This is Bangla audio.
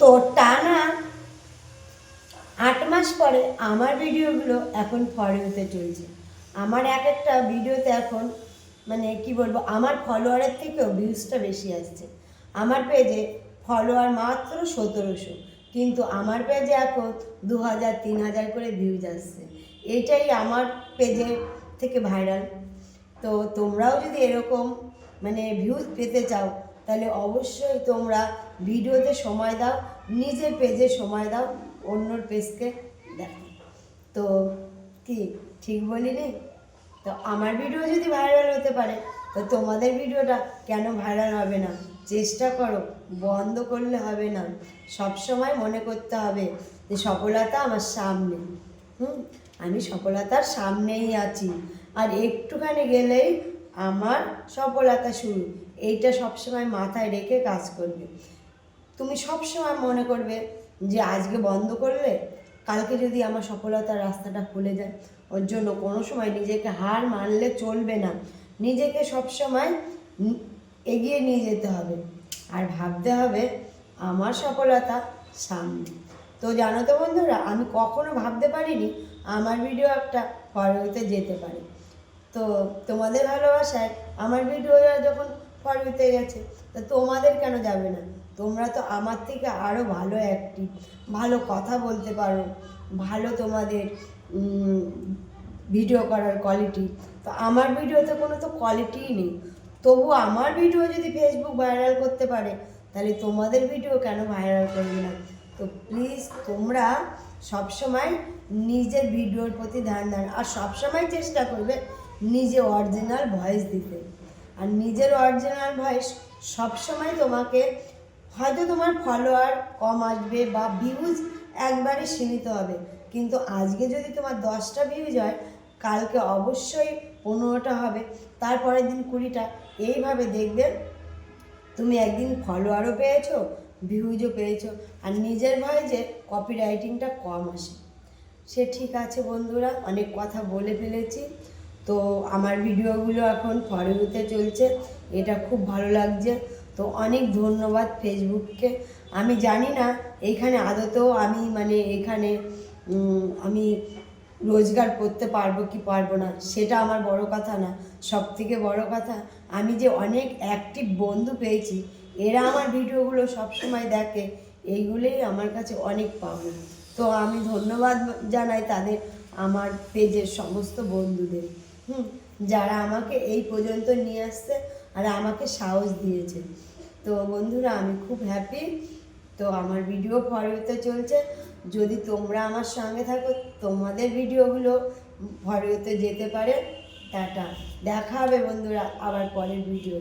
তো টানা 8 মাস পরে আমার ভিডিওগুলো এখন ফর ইউতে চলছে। আমার এক একটা ভিডিওতে এখন মানে কি বলবো, আমার ফলোয়ারের থেকেও ভিউজটা বেশি আসছে। আমার পেজে ফলোয়ার মাত্র 1700, কিন্তু আমার পেজে এখন 2000 3000 করে ভিউজ আসছে। এটাই আমার পেজে থেকে ভাইরাল। তো তোমরাও যদি এরকম মানে ভিউজ পেতে চাও, তাহলে অবশ্যই তোমরা ভিডিওতে সময় দাও, নিজের পেজে সময় দাও, অন্যর পেজকে দেখো। তো কি ঠিক বলিনি? তো আমার ভিডিও যদি ভাইরাল হতে পারে, তো তোমাদের ভিডিওটা কেন ভাইরাল হবে না? চেষ্টা করো, বন্ধ করলে হবে না। সব সময় মনে করতে হবে যে সফলতা আমার সামনে। আমি সফলতার সামনেই আছি, আর একটুখানি গেলেই আমার সফলতা শুরু। এইটা সবসময় মাথায় রেখে কাজ করবে। তুমি সবসময় মনে করবে যে আজকে বন্ধ করলে কালকে যদি আমার সফলতার রাস্তাটা খুলে যায়। ওর জন্য কোনো সময় নিজেকে হার মানলে চলবে না। নিজেকে সবসময় এগিয়ে নিয়ে যেতে হবে, আর ভাবতে হবে আমার সফলতা সামনে। তো জানো তো বন্ধুরা, আমি কখনো ভাবতে পারিনি আমার ভিডিও একটা ফরওয়ার্ডে যেতে পারে। তো তোমাদের ভালোবাসায় আমার ভিডিও যখন ফরওয়ার্ডে গেছে, তো তোমাদের কেন যাবে না? তোমরা তো আমার থেকে আরও ভালো অ্যাক্টিভ, ভালো কথা বলতে পারো, ভালো তোমাদের ভিডিও করার কোয়ালিটি। তো আমার ভিডিওতে কোনো তো কোয়ালিটিই নেই, তবু আমার ভিডিও যদি ফেসবুক ভাইরাল করতে পারে, তাহলে তোমাদের ভিডিও কেন ভাইরাল করবে না? তো প্লিজ তোমরা সবসময় নিজের ভিডিওর প্রতি ধ্যান দেন, আর সবসময় চেষ্টা করবে নিজে অরিজিনাল ভয়েস দিতে। আর নিজের অরিজিনাল ভয়েস সবসময় তোমাকে, হয়তো তোমার ফলোয়ার কম আসবে বা ভিউজ একবারে সীমিত হবে, কিন্তু আজকে যদি তোমার 10টা ভিউজ হয়, কালকে অবশ্যই 15টা হবে, তারপরের দিন 20টা। এইভাবে দেখবে তুমি একদিন ফলোয়ারও পেয়েছো, ভিউজও পেয়েছো, আর নিজের ভয়েসে কপিরাইটিংটা কম আসে। সে ঠিক আছে বন্ধুরা, অনেক কথা বলে ফেলেছি। তো আমার ভিডিওগুলো এখন ফর ইউতে চলছে, এটা খুব ভালো লাগছে। তো অনেক ধন্যবাদ ফেসবুককে। আমি জানি না এইখানে আদতেও আমি মানে এখানে আমি রোজগার করতে পারবো কি পারবো না, সেটা আমার বড় কথা না। সব থেকে বড় কথা, আমি যে অনেক অ্যাক্টিভ বন্ধু পেয়েছি, এরা আমার ভিডিওগুলো সবসময় দেখে, এইগুলোই আমার কাছে অনেক পাওনা। তো আমি ধন্যবাদ জানাই তাদের, আমার পেজের সমস্ত বন্ধুদের, যারা আমাকে এই পর্যন্ত নিয়ে আসছে আর আমাকে সাহস দিয়েছে। তো বন্ধুরা, আমি খুব হ্যাপি। তো আমার ভিডিও ফর ইউতে চলছে। যদি তোমরা আমার সঙ্গে থাকো, তোমাদের ভিডিওগুলো ফর ইউতে যেতে পারে। টাটা, দেখা হবে বন্ধুরা আবার পরের ভিডিও।